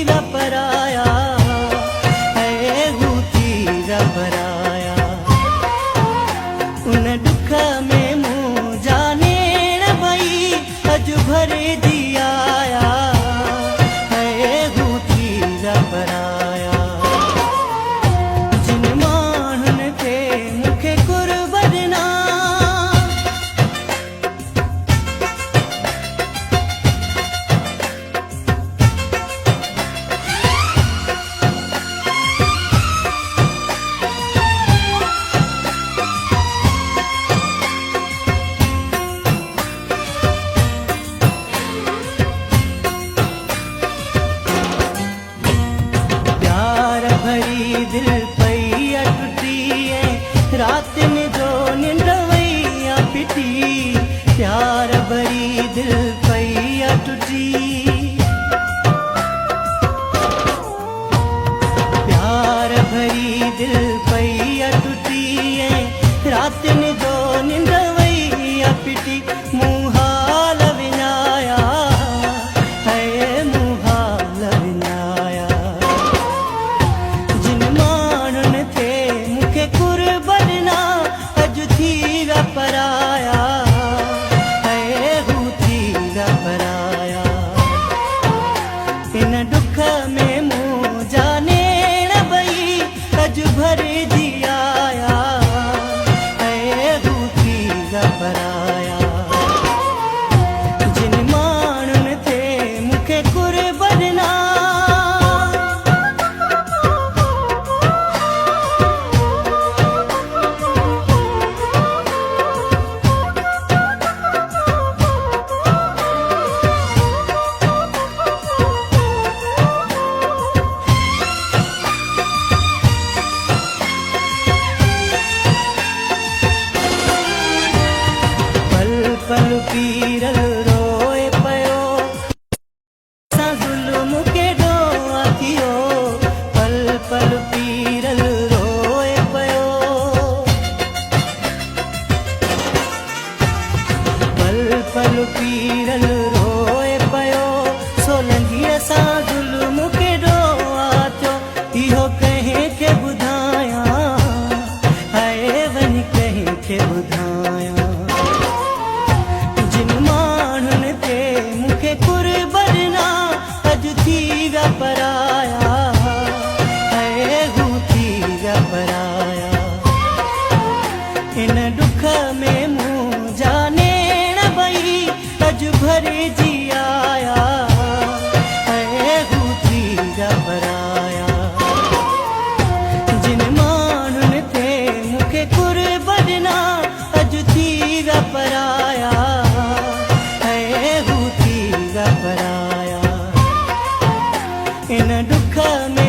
पराया है हू थी पराया उन दुख में मूं जाने न भई अज भरे दिया है हू थी पराया जिन माण्हुनि खे मूंखे कुर्बत ना भरी दिल पई टुटी रात में जो निंड वई पिटी प्यार भरी दिल पई टुटी प्यार भरी दिल पई टुटी रात में जो निंड वई पिटी मुहाल विञाया है मुहाल विञाया कुर्बत ना अज थी पराया है हू थी पराया इन दुख में मूं जाने न भई अज भरे दिया है हू थी पराया जिन माण्हुनि थे मूंखे कुर्बत ना पल पीरल रोए पयो सां ज़ुल्म केॾो थियो पल पल पीरल रोए पयो पल पल पीरल रोए पयो सोलंघीअ सां ज़ुल्म केॾो थियो इहो कंहिंखे ॿुधायां हाय वञी कंहिंखे ॿुधायां मूंखे कुर्बत ना अज थी पराया है हू थी पराया इन दुख में मूं जाने न भई अज भरे जिया है हू थी पराया जिन माण्हुनि थे मूंखे कुर्बत ना अज थी पराया पराया इन दुख में